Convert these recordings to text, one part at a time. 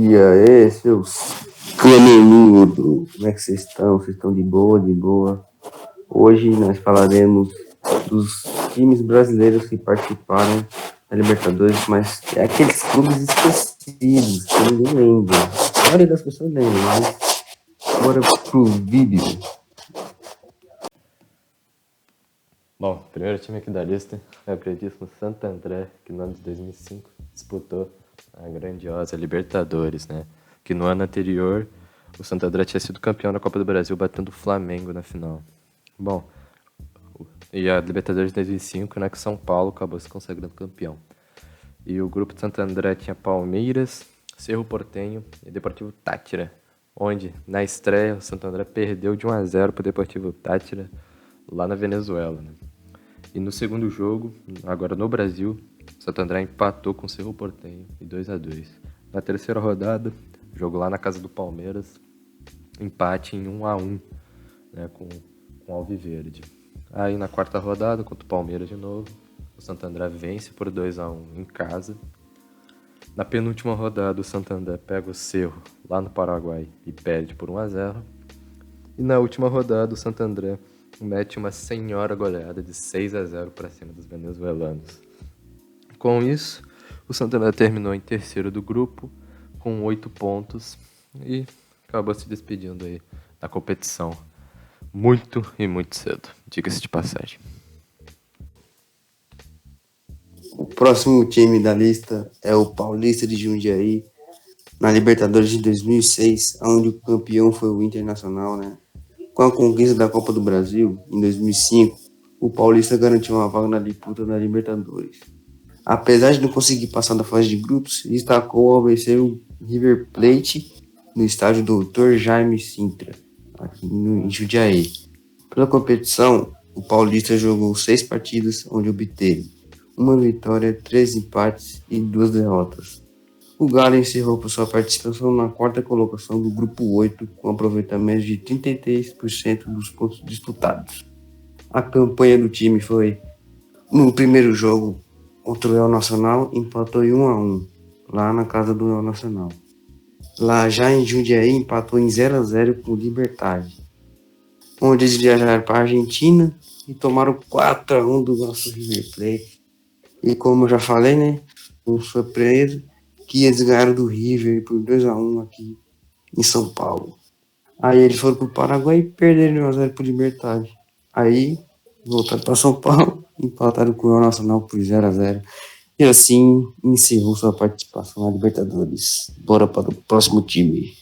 E aí, seus caneludos, como é que vocês estão? Vocês estão de boa, de boa? Hoje nós falaremos dos times brasileiros que participaram da Libertadores, mas é aqueles clubes esquecidos, que ninguém lembra. A maioria das pessoas lembra, mas bora pro vídeo. Bom, o primeiro time aqui da lista é o queridíssimo Santo André, que no ano de 2005 disputou a grandiosa Libertadores, né? Que no ano anterior o Santo André tinha sido campeão da Copa do Brasil, batendo o Flamengo na final. Bom, e a Libertadores de 2005, né, que São Paulo acabou se consagrando campeão. E o grupo de Santo André tinha Palmeiras, Cerro Porteño e Deportivo Táchira, onde na estreia o Santo André perdeu de 1-0 para o Deportivo Táchira lá na Venezuela, né? E no segundo jogo, agora no Brasil, o Santo André empatou com o Cerro Porteño em 2-2. Na terceira rodada, jogo lá na casa do Palmeiras, empate em 1-1, né, com o Alviverde. Aí na quarta rodada, contra o Palmeiras de novo, o Santo André vence por 2-1 em casa. Na penúltima rodada, o Santo André pega o Cerro lá no Paraguai e perde por 1-0. E na última rodada, o Santo André mete uma senhora goleada de 6-0 para cima dos venezuelanos. Com isso, o Santo André terminou em terceiro do grupo, com 8 pontos, e acabou se despedindo aí da competição muito e muito cedo, diga-se de passagem. O próximo time da lista é o Paulista de Jundiaí, na Libertadores de 2006, onde o campeão foi o Internacional, né? Com a conquista da Copa do Brasil, em 2005, o Paulista garantiu uma vaga na disputa da Libertadores. Apesar de não conseguir passar da fase de grupos, destacou ao vencer o River Plate no estádio Dr. Jaime Sintra, aqui em Jundiaí. Pela competição, o Paulista jogou 6 partidas, onde obteve uma vitória, 3 empates e 2 derrotas. O Galo encerrou por sua participação na quarta colocação do Grupo 8, com aproveitamento de 33% dos pontos disputados. A campanha do time foi: no primeiro jogo contra o El Nacional, empatou em 1-1, lá na casa do El Nacional. Lá já em Jundiaí, empatou em 0-0 com o Libertad, onde eles viajaram para a Argentina e tomaram 4-1 do nosso River Plate. E como eu já falei, né, com surpresa, que eles ganharam do River por 2-1 aqui em São Paulo. Aí eles foram pro Paraguai e perderam 1-0 pro Libertad. Aí voltaram para São Paulo, empataram com o Nacional por 0-0. E assim encerrou sua participação na Libertadores. Bora para o próximo time.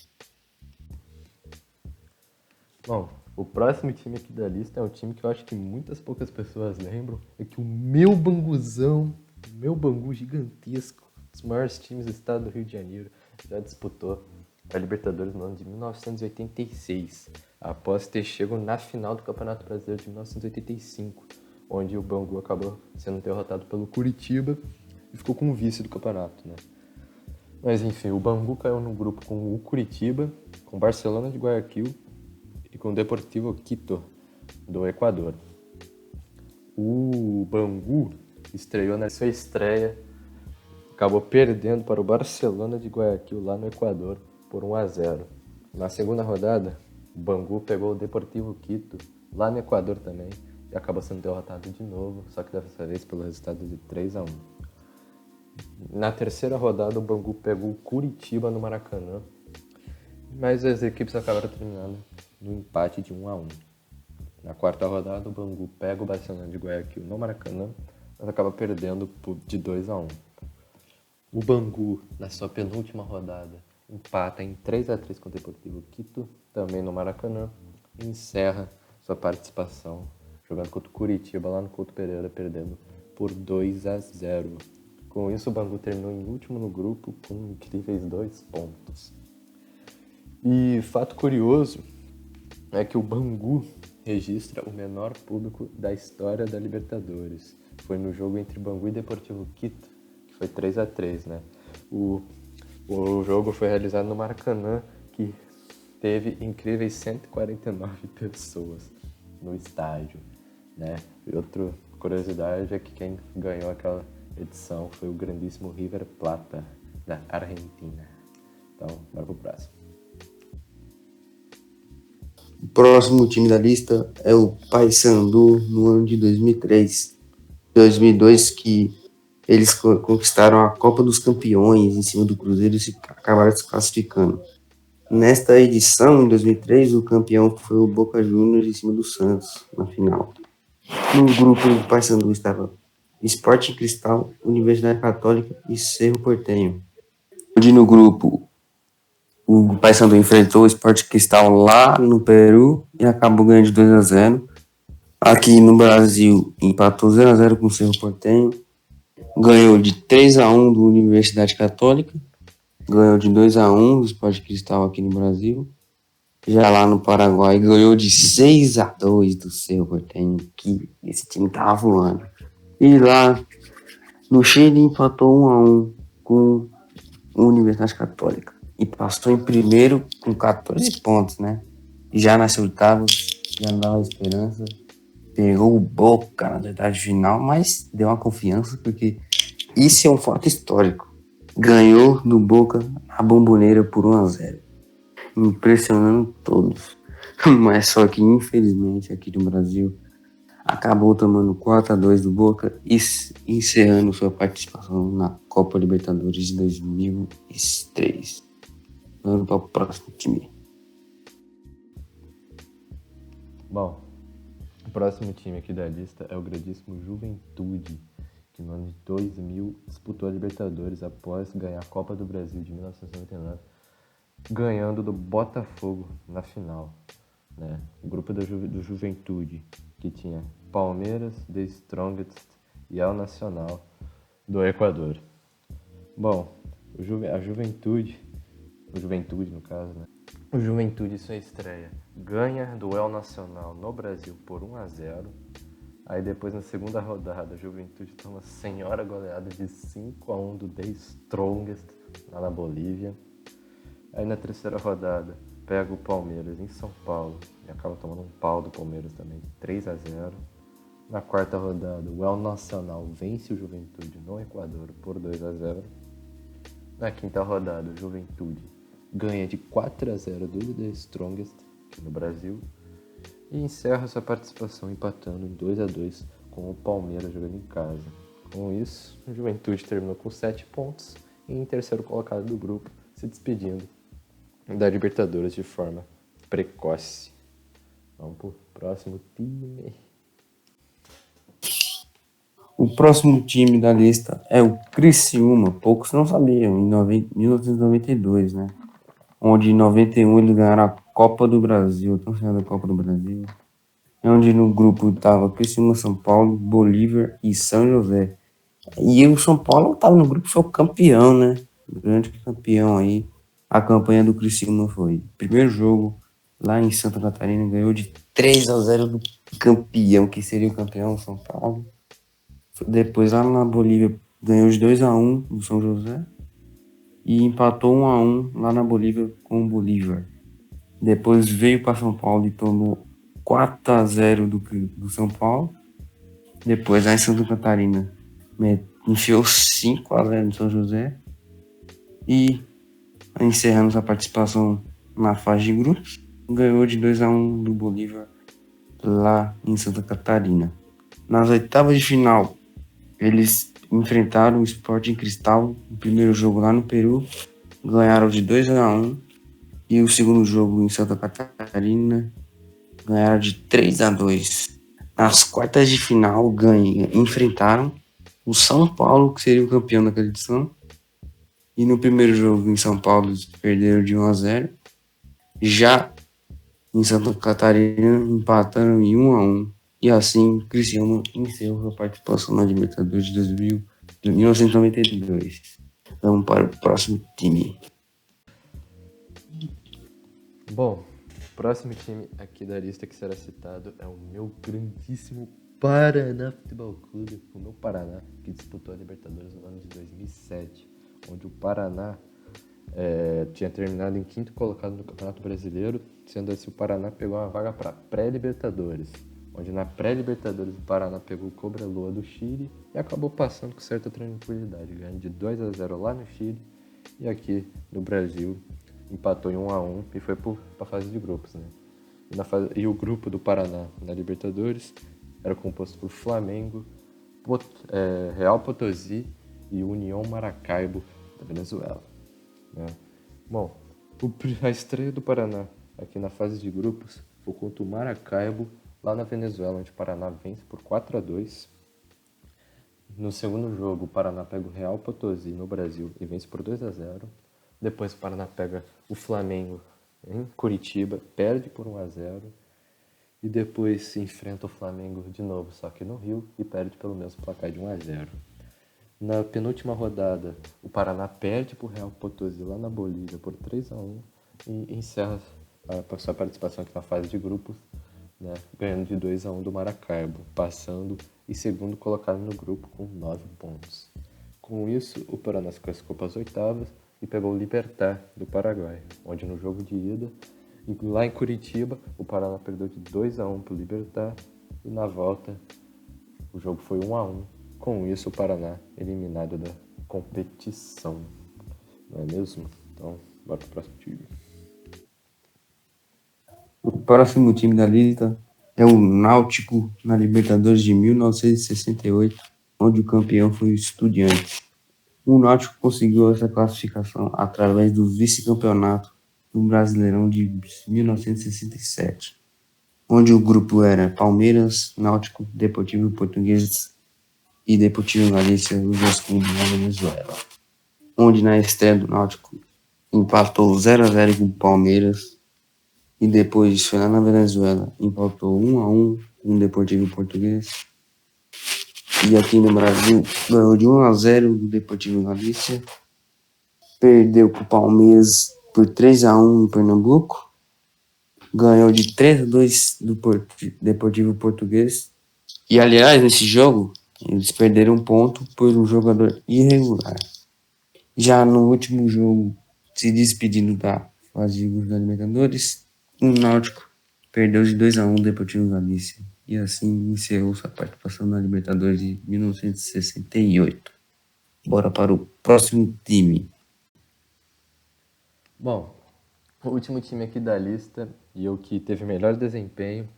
Bom, o próximo time aqui da lista é um time que eu acho que muitas poucas pessoas lembram, é que o meu Banguzão, o meu Bangu gigantesco, dos maiores times do estado do Rio de Janeiro, já disputou a Libertadores no ano de 1986, após ter chegado na final do Campeonato Brasileiro de 1985, onde o Bangu acabou sendo derrotado pelo Curitiba e ficou com o vice do campeonato, né? Mas enfim, o Bangu caiu no grupo com o Curitiba, com o Barcelona de Guayaquil e com o Deportivo Quito, do Equador. O Bangu estreou na sua estreia, acabou perdendo para o Barcelona de Guayaquil lá no Equador por 1-0. Na segunda rodada, o Bangu pegou o Deportivo Quito lá no Equador também e acabou sendo derrotado de novo, só que dessa vez pelo resultado de 3-1. Na terceira rodada, o Bangu pegou o Curitiba no Maracanã, mas as equipes acabaram terminando no empate de 1-1. Na quarta rodada, o Bangu pega o Barcelona de Guayaquil no Maracanã, mas acaba perdendo de 2-1. O Bangu, na sua penúltima rodada, empata em 3-3 com o Deportivo Quito, também no Maracanã, e encerra sua participação jogando contra o Curitiba lá no Couto Pereira, perdendo por 2-0. Com isso, o Bangu terminou em último no grupo com incríveis 2 pontos. E fato curioso é que o Bangu registra o menor público da história da Libertadores. Foi no jogo entre Bangu e Deportivo Quito, que foi 3-3, né? O jogo foi realizado no Maracanã, que teve incríveis 149 pessoas no estádio, né? E outra curiosidade é que quem ganhou aquela edição foi o grandíssimo River Plata, da Argentina. Então, Bora pro próximo. O próximo time da lista é o Paysandu no ano de 2003. 2002 que eles conquistaram a Copa dos Campeões em cima do Cruzeiro e acabaram se classificando. Nesta edição, em 2003, o campeão foi o Boca Juniors em cima do Santos, na final. No grupo do Paysandu estava Sporting Cristal, Universidade Católica e Cerro Porteño. Onde no grupo o Paysandu enfrentou o Sporting Cristal lá no Peru e acabou ganhando de 2-0. Aqui no Brasil, empatou 0-0 com o Cerro Porteño. Ganhou de 3-1 do Universidade Católica. Ganhou de 2-1 do Sport Cristal aqui no Brasil. Já lá no Paraguai, ganhou de 6-2 do Cerro Porteño, que esse time tava voando. E lá no Chile, empatou 1-1 com a Universidade Católica. E passou em primeiro com 14 pontos, né? Já nas oitavas, já não dava esperança. Pegou o Boca na oitavas final, mas deu uma confiança, porque isso é um fato histórico. Ganhou do Boca a Bomboneira por 1-0. Impressionando todos. Mas só que, infelizmente, aqui no Brasil, acabou tomando 4-2 do Boca e encerrando sua participação na Copa Libertadores de 2003. Vamos para o próximo time. Bom, o próximo time aqui da lista é o grandíssimo Juventude, que no ano de 2000 disputou a Libertadores após ganhar a Copa do Brasil de 1999, ganhando do Botafogo na final. Né? O grupo do Juventude, que tinha Palmeiras, The Strongest e El Nacional do Equador. Bom, a Juventude no caso, né? O Juventude, sua estreia, ganha do El Nacional no Brasil por 1-0. Aí depois, na segunda rodada, a Juventude toma uma senhora goleada de 5-1 do The Strongest lá na Bolívia. Aí na terceira rodada, pega o Palmeiras em São Paulo e acaba tomando um pau do Palmeiras também, 3-0. Na quarta rodada, o El Nacional vence o Juventude no Equador por 2-0. Na quinta rodada, o Juventude ganha de 4-0 do The Strongest aqui no Brasil e encerra sua participação empatando em 2-2 com o Palmeiras jogando em casa. Com isso, o Juventude terminou com 7 pontos e em terceiro colocado do grupo, se despedindo da Libertadores de forma precoce. Vamos pro próximo time. O próximo time da lista é o Criciúma. Poucos não sabiam, em 1992, né? Onde em 91 eles ganharam a Copa do Brasil, estão chamando a Copa do Brasil. Onde no grupo estava Criciúma, São Paulo, Bolívar e São José. E o São Paulo estava no grupo, foi o campeão, né? O grande campeão aí. A campanha do Criciúma foi primeiro jogo lá em Santa Catarina, ganhou de 3-0 do campeão, que seria o campeão São Paulo. Depois lá na Bolívia ganhou de 2-1 do São José e empatou 1-1 lá na Bolívia com o Bolívar. Depois veio para São Paulo e tomou 4-0 do São Paulo. Depois lá em Santa Catarina enfiou 5-0 no São José e encerrando sua participação na fase de grupos, ganhou de 2-1 do Bolívar lá em Santa Catarina. Nas oitavas de final, eles enfrentaram o Sporting Cristal no primeiro jogo lá no Peru, ganharam de 2-1 e o segundo jogo em Santa Catarina ganharam de 3-2. Nas quartas de final, enfrentaram o São Paulo, que seria o campeão daquela edição. E no primeiro jogo em São Paulo, eles perderam de 1-0. Já em Santa Catarina, empataram em 1-1. E assim, Criciúma encerrou sua participação na Libertadores de 1992. Vamos para o próximo time. Bom, o próximo time aqui da lista que será citado é o meu grandíssimo Paraná Futebol Clube, o meu Paraná, que disputou a Libertadores no ano de 2007, onde o Paraná tinha terminado em quinto colocado no Campeonato Brasileiro, sendo assim o Paraná pegou uma vaga para pré-Libertadores, onde na pré-Libertadores o Paraná pegou o Cobreloa do Chile e acabou passando com certa tranquilidade, ganhando de 2-0 lá no Chile e aqui no Brasil empatou em 1-1 e foi para a fase de grupos, né? E o grupo do Paraná na Libertadores era composto por Flamengo, Real Potosí e União Maracaibo da Venezuela, né? Bom, a estreia do Paraná aqui na fase de grupos foi contra o Maracaibo, lá na Venezuela, onde o Paraná vence por 4-2. No segundo jogo, o Paraná pega o Real Potosí no Brasil e vence por 2-0. Depois o Paraná pega o Flamengo em Curitiba, perde por 1-0. E depois se enfrenta o Flamengo de novo, só que no Rio, e perde pelo mesmo placar de 1-0. Na penúltima rodada, o Paraná perde para o Real Potosí lá na Bolívia por 3-1 e encerra a sua participação aqui na fase de grupos, né, ganhando de 2-1 do Maracaibo, passando e segundo colocado no grupo com 9 pontos. Com isso, o Paraná se classificou para as oitavas e pegou o Libertad do Paraguai, onde no jogo de ida, lá em Curitiba, o Paraná perdeu de 2-1 para o Libertad e na volta o jogo foi 1-1. Com isso, o Paraná eliminado da competição. Não é mesmo? Então, bora pro próximo time. O próximo time da lista é o Náutico na Libertadores de 1968, onde o campeão foi o Estudiantes. O Náutico conseguiu essa classificação através do vice-campeonato do Brasileirão de 1967, onde o grupo era Palmeiras, Náutico, Deportivo Português e Deportivo Galícia, os dois clubes da Venezuela, onde na estreia do Náutico empatou 0-0 com o Palmeiras e depois foi lá na Venezuela, empatou 1-1 com o Deportivo Português. E aqui no Brasil ganhou de 1-0 do Deportivo Galícia, perdeu para o Palmeiras por 3-1 em Pernambuco, ganhou de 3-2 do Deportivo Português. E aliás, nesse jogo, eles perderam um ponto por um jogador irregular. Já no último jogo, se despedindo da fase de grupos da Libertadores, o Náutico perdeu de 2-1 do Deportivo Galícia. E assim encerrou sua participação na Libertadores de 1968. Bora para o próximo time. Bom, o último time aqui da lista e o que teve melhor desempenho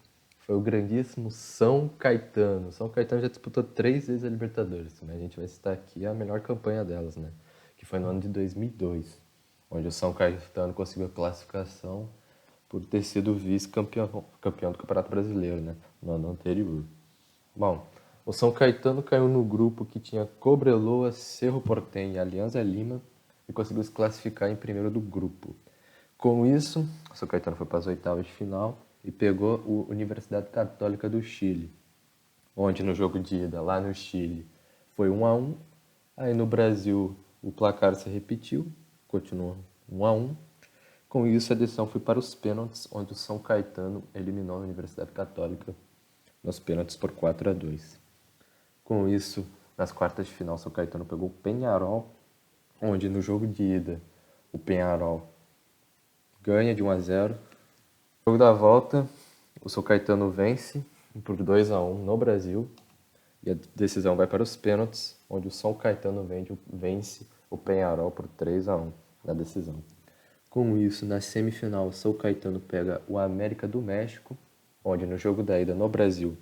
foi o grandíssimo São Caetano. São Caetano já disputou 3 vezes a Libertadores, mas a gente vai citar aqui a melhor campanha delas, né? Que foi no ano de 2002, onde o São Caetano conseguiu a classificação por ter sido vice-campeão do Campeonato Brasileiro, né? No ano anterior. Bom, o São Caetano caiu no grupo que tinha Cobreloa, Cerro Porteño e Alianza Lima e conseguiu se classificar em primeiro do grupo. Com isso, o São Caetano foi para as oitavas de final e pegou a Universidade Católica do Chile, onde no jogo de ida, lá no Chile, foi 1-1. Aí no Brasil o placar se repetiu, continuou 1-1. Com isso a decisão foi para os pênaltis, onde o São Caetano eliminou a Universidade Católica nos pênaltis por 4-2. Com isso, nas quartas de final, o São Caetano pegou o Peñarol, onde no jogo de ida o Peñarol ganha de 1-0. No jogo da volta, o São Caetano vence por 2-1 no Brasil. E a decisão vai para os pênaltis, onde o São Caetano vence o Peñarol por 3-1 na decisão. Com isso, na semifinal, o São Caetano pega o América do México, onde no jogo da ida no Brasil,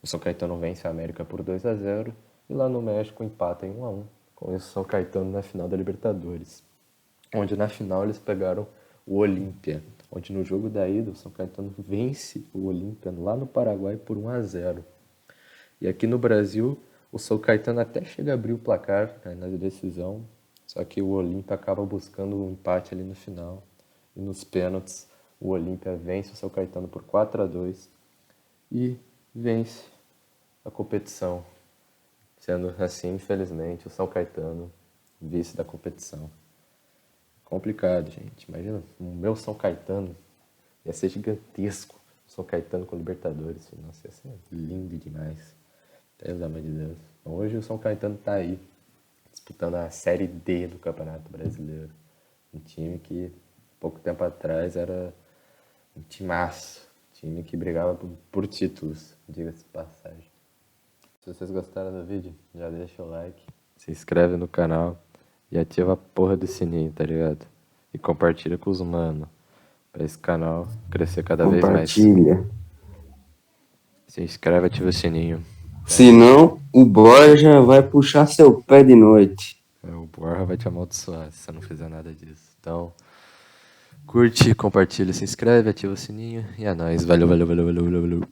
o São Caetano vence a América por 2-0 e lá no México empata em 1-1. Com isso, o São Caetano na final da Libertadores, onde na final eles pegaram o Olímpia, onde no jogo da ida o São Caetano vence o Olímpia lá no Paraguai por 1-0. E aqui no Brasil, o São Caetano até chega a abrir o placar, né, na decisão, só que o Olímpia acaba buscando um empate ali no final. E nos pênaltis, o Olímpia vence o São Caetano por 4-2 e vence a competição, sendo assim, infelizmente, o São Caetano vice da competição. Complicado, gente. Imagina, o meu São Caetano ia ser gigantesco. São Caetano com Libertadores. Nossa, ia ser lindo demais. Pelo amor de Deus. Hoje o São Caetano tá aí, disputando a Série D do Campeonato Brasileiro. Um time que, pouco tempo atrás, era um timaço. Time que brigava por títulos, diga-se de passagem. Se vocês gostaram do vídeo, já deixa o like, se inscreve no canal e ativa a porra do sininho, tá ligado? E compartilha com os mano. Pra esse canal crescer cada vez mais. Compartilha. Se inscreve, ativa o sininho. Senão, o Borja vai puxar seu pé de noite. O Borja vai te amaldiçoar se você não fizer nada disso. Então, curte, compartilha, se inscreve, ativa o sininho. E é nóis. Valeu, valeu, valeu, valeu, valeu, valeu.